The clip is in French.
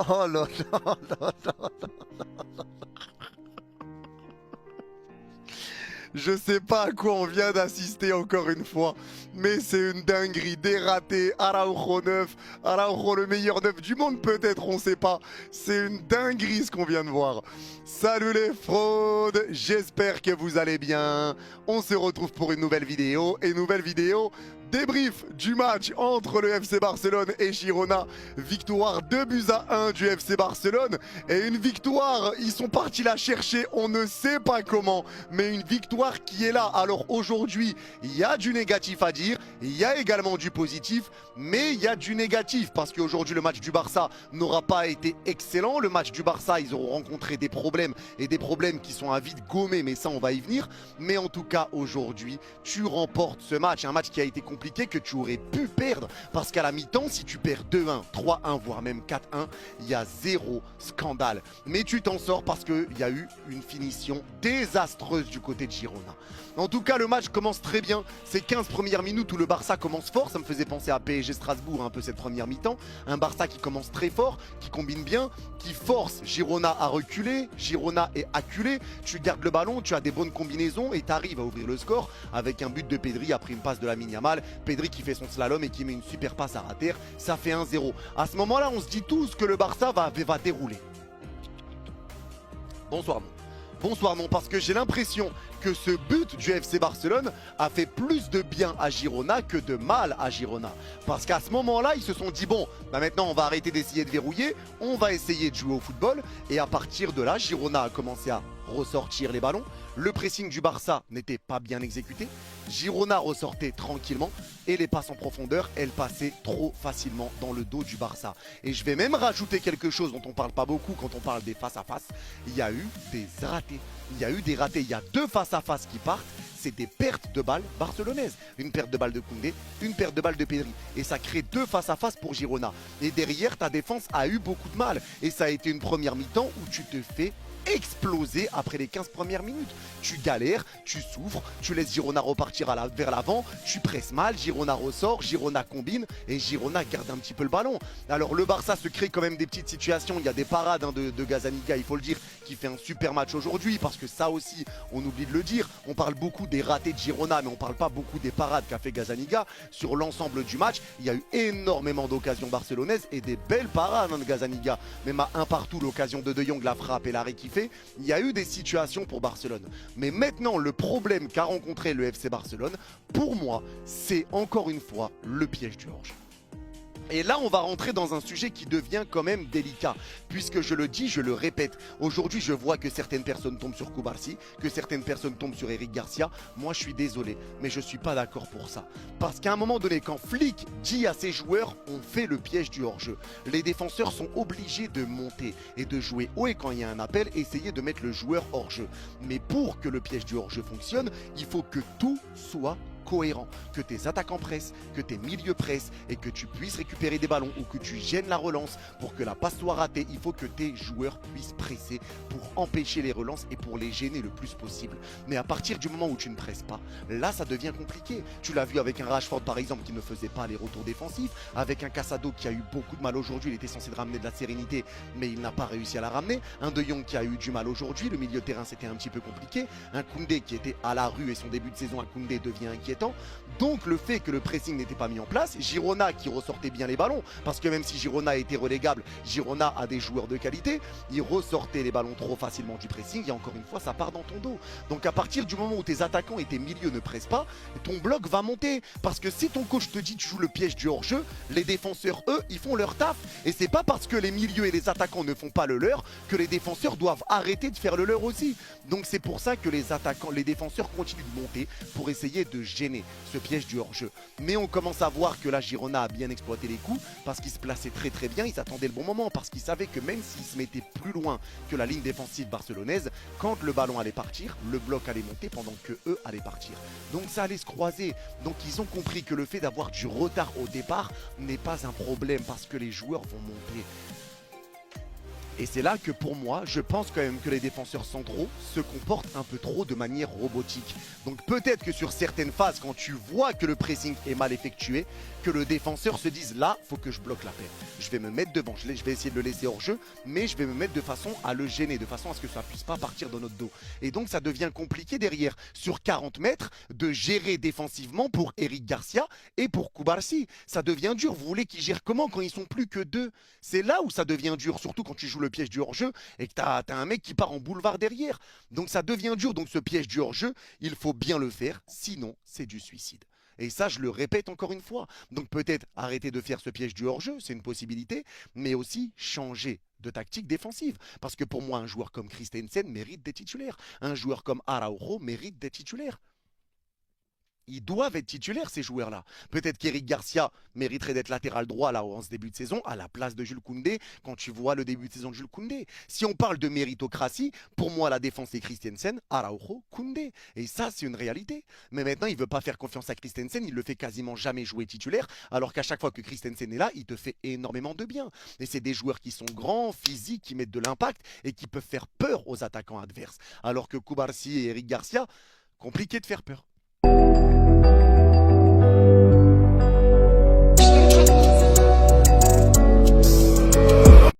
Oh là là là là. Je sais pas à quoi on vient d'assister encore une fois, mais c'est une dinguerie, des ratés, Araujo 9, Araujo le meilleur 9 du monde peut-être, on sait pas. C'est une dinguerie ce qu'on vient de voir. Salut les fraudes, j'espère que vous allez bien. On se retrouve pour une nouvelle vidéo, débrief du match entre le FC Barcelone et Girona. Victoire 2-1 du FC Barcelone. Et une victoire, ils sont partis la chercher, on ne sait pas comment. Mais une victoire qui est là. Alors aujourd'hui, il y a du négatif à dire. Il y a également du positif. Mais il y a du négatif. Parce qu'aujourd'hui, le match du Barça n'aura pas été excellent. Le match du Barça, ils auront rencontré des problèmes. Et des problèmes qui sont à vite gommer. Mais ça, on va y venir. Mais en tout cas, aujourd'hui, tu remportes ce match. Un match qui a été compliqué, que tu aurais pu perdre, parce qu'à la mi-temps, si tu perds 2-1, 3-1, voire même 4-1, il y a zéro scandale. Mais tu t'en sors parce qu'il y a eu une finition désastreuse du côté de Girona. En tout cas, le match commence très bien. Ces 15 premières minutes où le Barça commence fort, ça me faisait penser à PSG Strasbourg un peu cette première mi-temps. Un Barça qui commence très fort, qui combine bien, qui force Girona à reculer. Girona est acculé. Tu gardes le ballon, tu as des bonnes combinaisons et tu arrives à ouvrir le score avec un but de Pedri après une passe de Lamine Yamal. Pedri qui fait son slalom et qui met une super passe à rater. Ça fait 1-0. À ce moment-là, on se dit tous que le Barça va dérouler. Bonsoir non. Bonsoir non, parce que j'ai l'impression que ce but du FC Barcelone a fait plus de bien à Girona que de mal à Girona. Parce qu'à ce moment-là, ils se sont dit, bon, bah maintenant on va arrêter d'essayer de verrouiller, on va essayer de jouer au football. Et à partir de là, Girona a commencé à ressortir les ballons. Le pressing du Barça n'était pas bien exécuté. Girona ressortait tranquillement et les passes en profondeur, elles passaient trop facilement dans le dos du Barça. Et je vais même rajouter quelque chose dont on ne parle pas beaucoup quand on parle des face-à-face. Il y a eu des ratés. Il y a eu des ratés. Il y a deux face-à-face qui partent. C'est des pertes de balles barcelonaises. Une perte de balle de Koundé, une perte de balle de Pedri. Et ça crée deux face-à-face pour Girona. Et derrière, ta défense a eu beaucoup de mal. Et ça a été une première mi-temps où tu te fais exploser après les 15 premières minutes. Tu galères, tu souffres, tu laisses Girona repartir vers l'avant, tu presses mal, Girona ressort, Girona combine et Girona garde un petit peu le ballon. Alors le Barça se crée quand même des petites situations, il y a des parades de Gazzaniga, il faut le dire, qui fait un super match aujourd'hui parce que ça aussi, on oublie de le dire, on parle beaucoup des ratés de Girona mais on parle pas beaucoup des parades qu'a fait Gazzaniga. Sur l'ensemble du match, il y a eu énormément d'occasions barcelonaises et des belles parades de Gazzaniga. Même à un partout, l'occasion de Jong, la frappe et l'arrêt qui fait, il y a eu des situations pour Barcelone. Mais maintenant, le problème qu'a rencontré le FC Barcelone, pour moi, c'est encore une fois le piège du hors-jeu. Et là, on va rentrer dans un sujet qui devient quand même délicat, puisque je le dis, je le répète. Aujourd'hui, je vois que certaines personnes tombent sur Cubarsí, que certaines personnes tombent sur Eric Garcia. Moi, je suis désolé, mais je ne suis pas d'accord pour ça. Parce qu'à un moment donné, quand Flick dit à ses joueurs, on fait le piège du hors-jeu. Les défenseurs sont obligés de monter et de jouer haut et quand il y a un appel, essayer de mettre le joueur hors-jeu. Mais pour que le piège du hors-jeu fonctionne, il faut que tout soit cohérent, que tes attaquants pressent, que tes milieux pressent et que tu puisses récupérer des ballons ou que tu gênes la relance pour que la passe soit ratée. Il faut que tes joueurs puissent presser pour empêcher les relances et pour les gêner le plus possible. Mais à partir du moment où tu ne presses pas, là ça devient compliqué. Tu l'as vu avec un Rashford par exemple qui ne faisait pas les retours défensifs, avec un Casado qui a eu beaucoup de mal aujourd'hui, il était censé ramener de la sérénité mais il n'a pas réussi à la ramener, un De Jong qui a eu du mal aujourd'hui, le milieu de terrain c'était un petit peu compliqué, un Koundé qui était à la rue et son début de saison à Koundé devient inquiétant. Donc le fait que le pressing n'était pas mis en place, Girona qui ressortait bien les ballons, parce que même si Girona était relégable, Girona a des joueurs de qualité, ils ressortaient les ballons trop facilement du pressing et encore une fois ça part dans ton dos. Donc à partir du moment où tes attaquants et tes milieux ne pressent pas, ton bloc va monter. Parce que si ton coach te dit tu joues le piège du hors-jeu, les défenseurs eux ils font leur taf. Et c'est pas parce que les milieux et les attaquants ne font pas le leur que les défenseurs doivent arrêter de faire le leur aussi. Donc c'est pour ça que les attaquants, les défenseurs continuent de monter pour essayer de gêner ce piège du hors-jeu. Mais on commence à voir que la Girona a bien exploité les coups parce qu'ils se plaçaient très très bien, ils attendaient le bon moment parce qu'ils savaient que même s'ils se mettaient plus loin que la ligne défensive barcelonaise, quand le ballon allait partir, le bloc allait monter pendant que eux allaient partir. Donc ça allait se croiser. Donc ils ont compris que le fait d'avoir du retard au départ n'est pas un problème parce que les joueurs vont monter. Et c'est là que pour moi, je pense quand même que les défenseurs centraux se comportent un peu trop de manière robotique. Donc peut-être que sur certaines phases, quand tu vois que le pressing est mal effectué, que le défenseur se dise là, faut que je bloque la paire. Je vais me mettre devant, je vais essayer de le laisser hors jeu, mais je vais me mettre de façon à le gêner, de façon à ce que ça ne puisse pas partir dans notre dos. Et donc ça devient compliqué derrière, sur 40 mètres, de gérer défensivement pour Eric Garcia et pour Koubarsi. Ça devient dur. Vous voulez qu'ils gèrent comment quand ils sont plus que deux? C'est là où ça devient dur, surtout quand tu joues le piège du hors-jeu et que tu as un mec qui part en boulevard derrière. Donc ça devient dur. Donc ce piège du hors-jeu, il faut bien le faire, sinon c'est du suicide. Et ça, je le répète encore une fois. Donc peut-être arrêter de faire ce piège du hors-jeu, c'est une possibilité, mais aussi changer de tactique défensive. Parce que pour moi, un joueur comme Christensen mérite des titulaires. Un joueur comme Araujo mérite des titulaires. Ils doivent être titulaires, ces joueurs-là. Peut-être qu'Eric Garcia mériterait d'être latéral droit là en ce début de saison, à la place de Jules Koundé, quand tu vois le début de saison de Jules Koundé. Si on parle de méritocratie, pour moi, la défense c'est Christensen, Araujo, Koundé. Et ça, c'est une réalité. Mais maintenant, il ne veut pas faire confiance à Christensen, il le fait quasiment jamais jouer titulaire, alors qu'à chaque fois que Christensen est là, il te fait énormément de bien. Et c'est des joueurs qui sont grands, physiques, qui mettent de l'impact et qui peuvent faire peur aux attaquants adverses. Alors que Koubarsi et Eric Garcia, compliqué de faire peur.